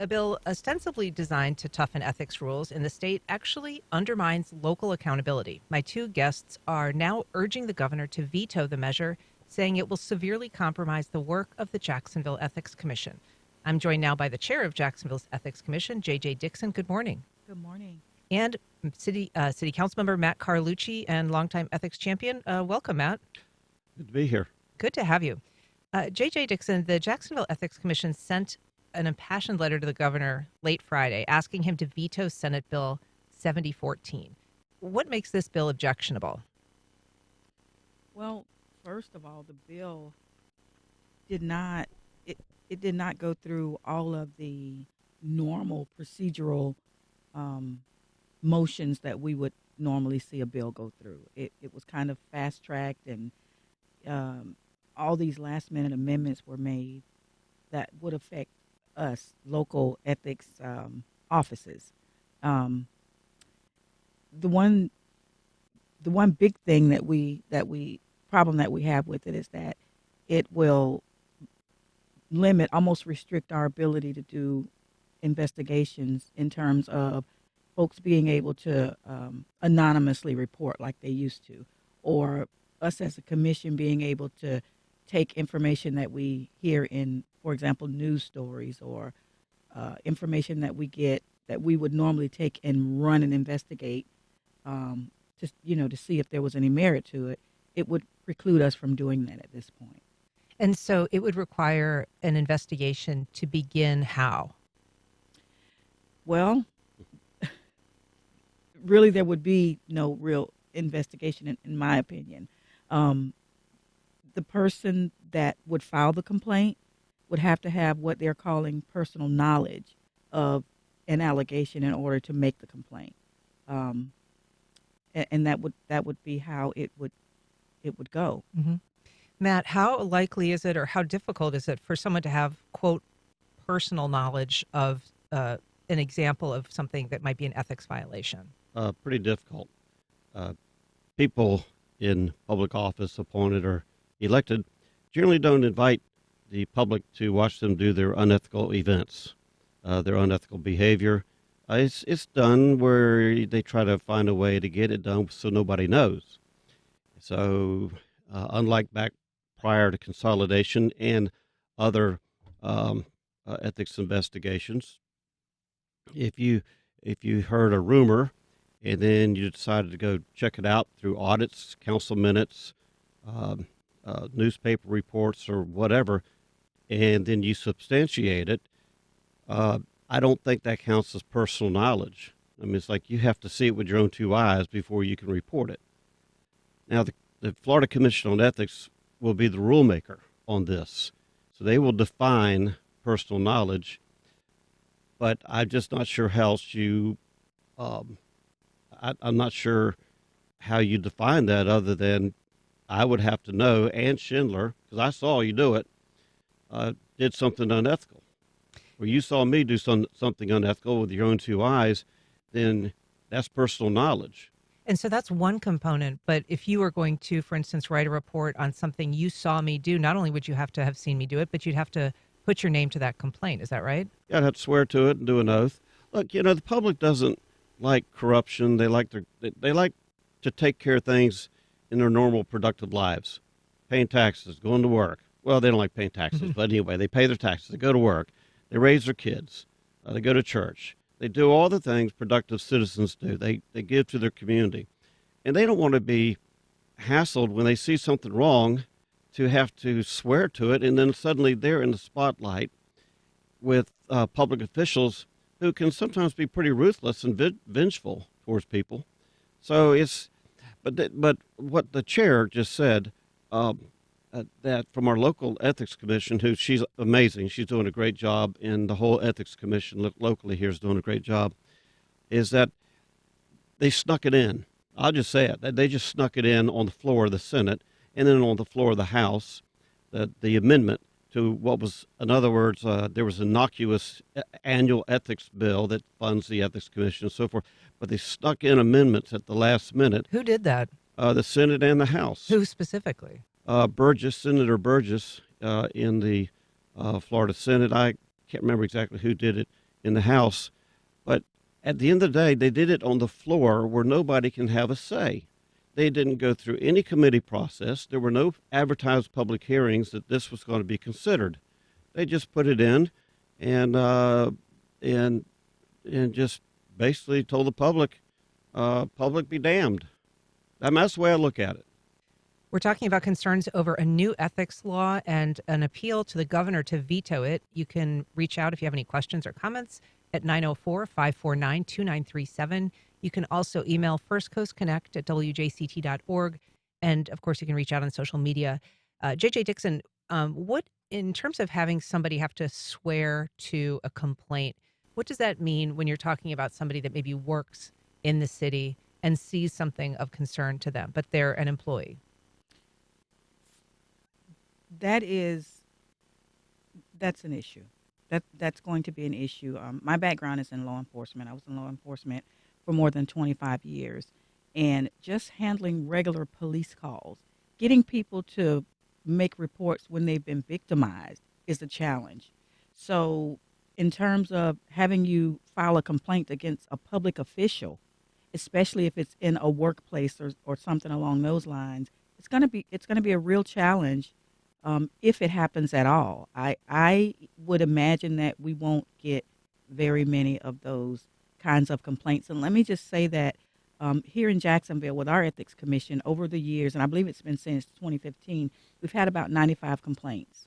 A bill ostensibly designed to toughen ethics rules in the state actually undermines local accountability. My two guests are now urging the governor to veto the measure, saying it will severely compromise the work of the Jacksonville Ethics Commission. I'm joined now by the chair of Jacksonville's Ethics Commission, J.J. Dixon. Good morning. Good morning. And City Councilmember Matt Carlucci and longtime ethics champion. Welcome, Matt. Good to be here. Good to have you. J.J. Dixon, the Jacksonville Ethics Commission sent an impassioned letter to the governor late Friday asking him to veto Senate Bill 7014. What makes this bill objectionable? Well, first of all, the bill did not did not go through all of the normal procedural motions that we would normally see a bill go through. It was kind of fast tracked, and all these last minute amendments were made that would affect us local ethics offices. The one big thing that we problem that we have with it is that it will limit, almost restrict our ability to do investigations in terms of folks being able to anonymously report like they used to, or us as a commission being able to take information that we hear in, for example, news stories, or information that we get that we would normally take and run and investigate, just to see if there was any merit to it. It would preclude us from doing that at this point. And so it would require an investigation to begin how? Well, really, there would be no real investigation, in my opinion. The person that would file the complaint would have to have what they're calling personal knowledge of an allegation in order to make the complaint, and that would be how it would go. Mm-hmm. Matt, how likely is it, or how difficult is it for someone to have, quote, personal knowledge of an example of something that might be an ethics violation? Pretty difficult. People in public office, appointed or elected, generally don't invite the public to watch them do their unethical events, their unethical behavior. It's done where they try to find a way to get it done so nobody knows. So unlike back prior to consolidation and other ethics investigations, if you heard a rumor and then you decided to go check it out through audits, council minutes, newspaper reports, or whatever, and then you substantiate it, I don't think that counts as personal knowledge. I mean, it's like you have to see it with your own two eyes before you can report it. Now, the Florida Commission on Ethics will be the rulemaker on this, so they will define personal knowledge, but I'm just not sure how else you I'm not sure how you define that, other than I would have to know, and Schindler, because I saw you do it, did something unethical. Or you saw me do something unethical with your own two eyes, then that's personal knowledge. And so that's one component. But if you were going to, for instance, write a report on something you saw me do, not only would you have to have seen me do it, but you'd have to put your name to that complaint. Is that right? Yeah, I'd have to swear to it and do an oath. Look, the public doesn't like corruption. They like to take care of things in their normal productive lives. Paying taxes, going to work. Well, they don't like paying taxes, but anyway, they pay their taxes. They go to work. They raise their kids. They go to church. They do all the things productive citizens do. They give to their community. And they don't want to be hassled when they see something wrong to have to swear to it, and then suddenly they're in the spotlight with public officials who can sometimes be pretty ruthless and vengeful towards people. So but what the chair just said, that from our local ethics commission, who she's amazing, she's doing a great job, and the whole ethics commission locally here is doing a great job, is that they snuck it in. I'll just say it. They just snuck it in on the floor of the Senate and then on the floor of the House, the amendment to what was, in other words, there was an innocuous annual ethics bill that funds the Ethics Commission and so forth, but they snuck in amendments at the last minute. Who did that? The Senate and the House. Who specifically? Senator Burgess in the Florida Senate. I can't remember exactly who did it in the House. But at the end of the day, they did it on the floor where nobody can have a say. They didn't go through any committee process. There were no advertised public hearings that this was going to be considered. They just put it in and and just basically told the public, public be damned. I mean, that's the way I look at it. We're talking about concerns over a new ethics law and an appeal to the governor to veto it. You can reach out if you have any questions or comments at 904-549-2937. You can also email firstcoastconnect@wjct.org. And of course, you can reach out on social media. JJ Dixon, what, in terms of having somebody have to swear to a complaint, what does that mean when you're talking about somebody that maybe works in the city and sees something of concern to them, but they're an employee? That's an issue. That's going to be an issue. My background is in law enforcement. I was in law enforcement for more than 25 years, and just handling regular police calls, getting people to make reports when they've been victimized is a challenge. So in terms of having you file a complaint against a public official, especially if it's in a workplace or something along those lines, it's going to be a real challenge. If it happens at all, I would imagine that we won't get very many of those kinds of complaints. And let me just say that here in Jacksonville with our Ethics Commission over the years, and I believe it's been since 2015, we've had about 95 complaints.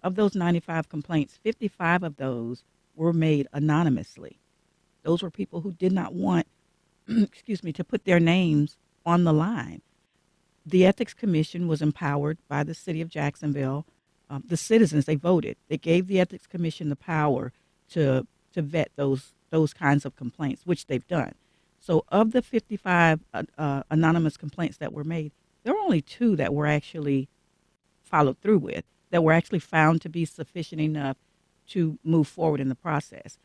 Of those 95 complaints, 55 of those were made anonymously. Those were people who did not want, excuse me, to put their names on the line. The Ethics Commission was empowered by the city of Jacksonville. The citizens, they voted. They gave the Ethics Commission the power to vet those kinds of complaints, which they've done. So of the 55 anonymous complaints that were made, there were only 2 that were actually followed through with, that were actually found to be sufficient enough to move forward in the process.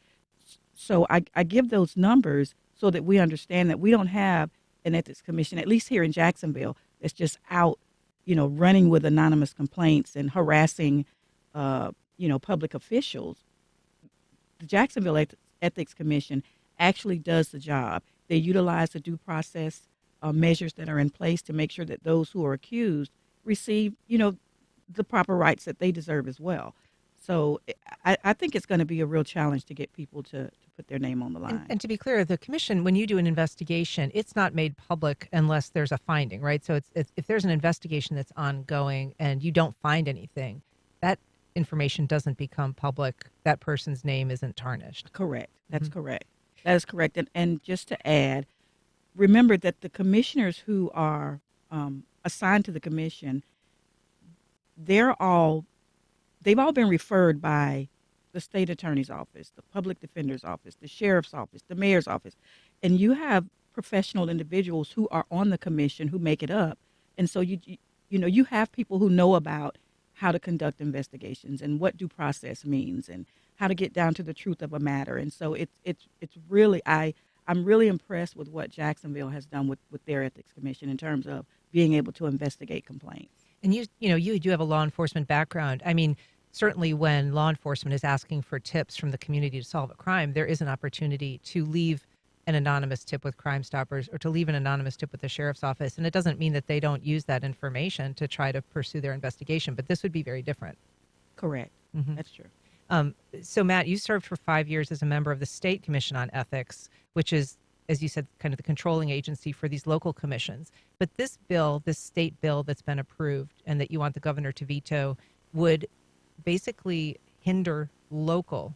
So I give those numbers so that we understand that we don't have an Ethics Commission, at least here in Jacksonville, that's just out, running with anonymous complaints and harassing, public officials. The Jacksonville Ethics Commission actually does the job. They utilize the due process measures that are in place to make sure that those who are accused receive, the proper rights that they deserve as well. So I think it's going to be a real challenge to get people to put their name on the line. And to be clear, the commission, when you do an investigation, it's not made public unless there's a finding, right? So it's if there's an investigation that's ongoing and you don't find anything, that information doesn't become public. That person's name isn't tarnished. Correct. That's correct. That is correct. And just to add, remember that the commissioners who are assigned to the commission, they've all been referred by the state attorney's office, the public defender's office, the sheriff's office, the mayor's office. And you have professional individuals who are on the commission who make it up. And so you have people who know about how to conduct investigations and what due process means and how to get down to the truth of a matter. And so it's really, I'm really impressed with what Jacksonville has done with their ethics commission in terms of being able to investigate complaints. And you do have a law enforcement background. I mean, certainly when law enforcement is asking for tips from the community to solve a crime, there is an opportunity to leave an anonymous tip with Crime Stoppers or to leave an anonymous tip with the sheriff's office. And it doesn't mean that they don't use that information to try to pursue their investigation, but this would be very different. Correct. Mm-hmm. That's true. So, Matt, you served for 5 years as a member of the State Commission on Ethics, which is, as you said, kind of the controlling agency for these local commissions. But this bill, this state bill that's been approved and that you want the governor to veto, would basically hinder local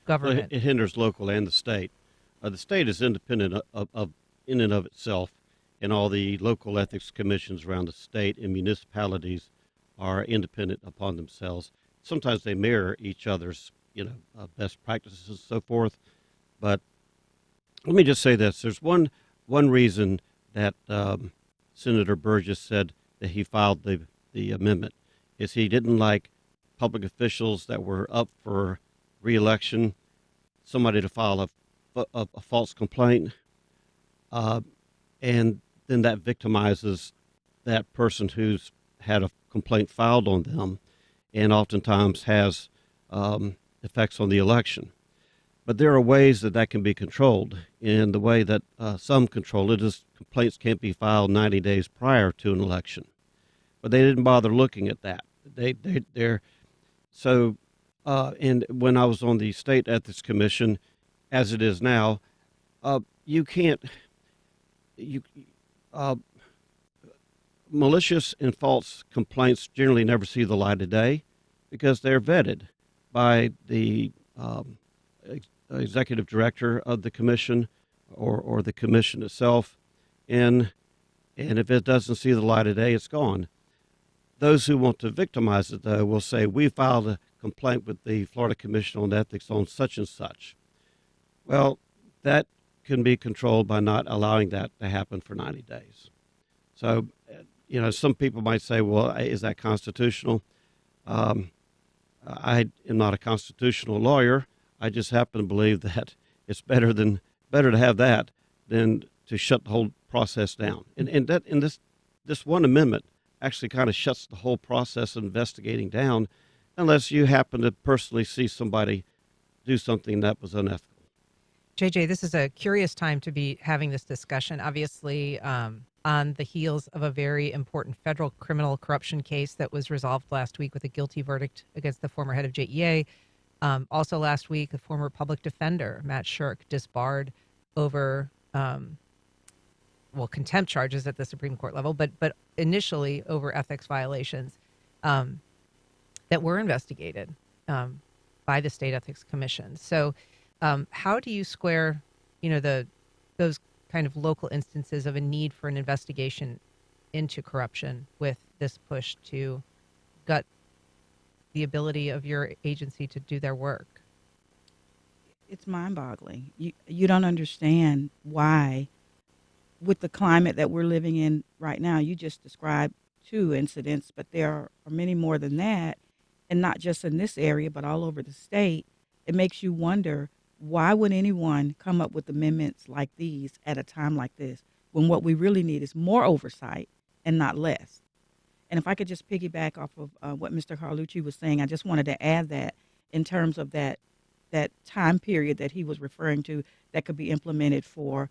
government. Well, it hinders local and the state. The state is independent of in and of itself, and all the local ethics commissions around the state and municipalities are independent upon themselves. Sometimes they mirror each other's, best practices and so forth. But let me just say this: there's one reason that Senator Burgess said that he filed the amendment is he didn't like public officials that were up for re-election, somebody to file a false complaint, and then that victimizes that person who's had a complaint filed on them, and oftentimes has effects on the election. But there are ways that that can be controlled. And the way that some control it is complaints can't be filed 90 days prior to an election. But they didn't bother looking at that. They're so. And when I was on the State Ethics Commission, as it is now, you can't. Malicious and false complaints generally never see the light of day because they're vetted by the executive director of the commission or the commission itself. And if it doesn't see the light of day, it's gone. Those who want to victimize it, though, will say, we filed a complaint with the Florida Commission on Ethics on such and such. Well, that can be controlled by not allowing that to happen for 90 days. So, some people might say, well, is that constitutional? I am not a constitutional lawyer. I just happen to believe that it's better to have that than to shut the whole process down. And this one amendment actually kind of shuts the whole process of investigating down unless you happen to personally see somebody do something that was unethical. JJ, this is a curious time to be having this discussion. Obviously, on the heels of a very important federal criminal corruption case that was resolved last week with a guilty verdict against the former head of JEA. Also last week, a former public defender, Matt Shirk, disbarred over contempt charges at the Supreme Court level, but initially over ethics violations that were investigated by the State Ethics Commission. So how do you square, those kind of local instances of a need for an investigation into corruption with this push to gut the ability of your agency to do their work? It's mind-boggling. You don't understand why, with the climate that we're living in right now. You just described 2 incidents, but there are many more than that, and not just in this area, but all over the state. It makes you wonder, why would anyone come up with amendments like these at a time like this, when what we really need is more oversight and not less? And if I could just piggyback off of what Mr. Carlucci was saying, I just wanted to add that in terms of that time period that he was referring to that could be implemented for,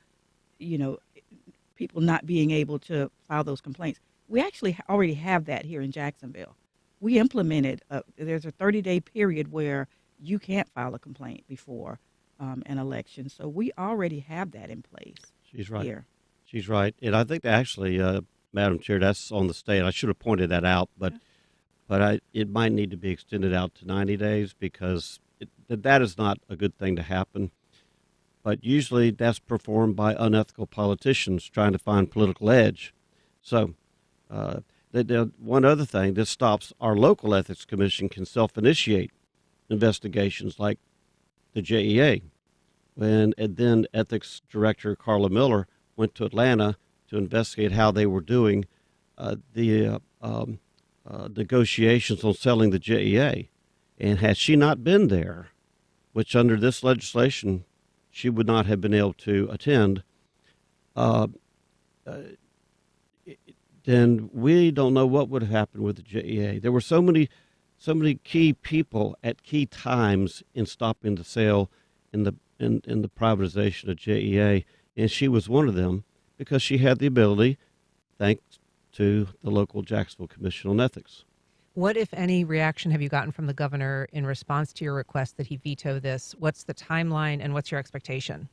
people not being able to file those complaints. We actually already have that here in Jacksonville. We implemented, there's a 30-day period where you can't file a complaint before an election. So we already have that in place. She's right. Here. She's right. And I think actually, Madam Chair, that's on the state. I should have pointed that out, but it might need to be extended out to 90 days because that is not a good thing to happen. But usually that's performed by unethical politicians trying to find political edge. So one other thing, this stops our local ethics commission can self-initiate investigations like the JEA. And then ethics director Carla Miller went to Atlanta to investigate how they were doing the negotiations on selling the JEA. And had she not been there, which under this legislation she would not have been able to attend, then we don't know what would have happened with the JEA. There were so many key people at key times in stopping the sale in the privatization of JEA, and she was one of them because she had the ability, thanks to the local Jacksonville Commission on Ethics. What, if any, reaction have you gotten from the governor in response to your request that he veto this? What's the timeline and what's your expectation?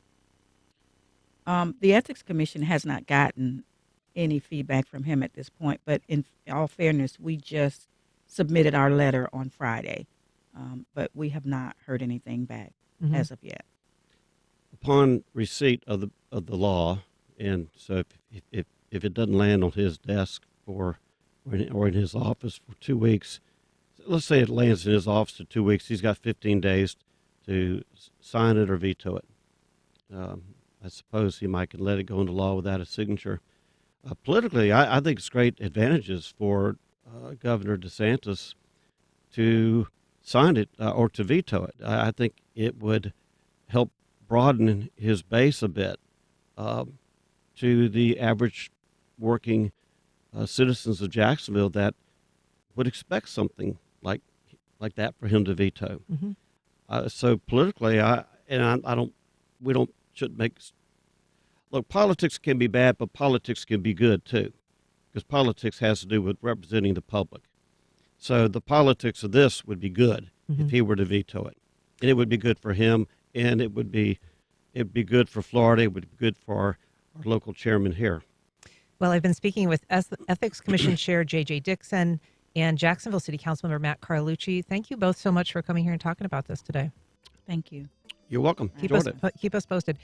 The Ethics Commission has not gotten any feedback from him at this point, but in all fairness, we just submitted our letter on Friday, but we have not heard anything back as of yet. Upon receipt of the law, and so if it doesn't land on his desk or in his office for 2 weeks, let's say it lands in his office for 2 weeks, he's got 15 days to sign it or veto it. I suppose he might can let it go into law without a signature. Politically, I think it's great advantages for Governor DeSantis to sign it or to veto it. I think it would help broaden his base a bit to the average working citizens of Jacksonville that would expect something like that for him to veto. So politically, shouldn't make. Look, politics can be bad, but politics can be good too, because politics has to do with representing the public. So the politics of this would be good if he were to veto it, and it would be good for him, and it'd be good for Florida. It would be good for our local chairman here. Well, I've been speaking with Ethics Commission Chair J.J. Dixon and Jacksonville City Councilmember Matt Carlucci. Thank you both so much for coming here and talking about this today. Thank you. You're welcome. Keep Enjoyed it. us posted.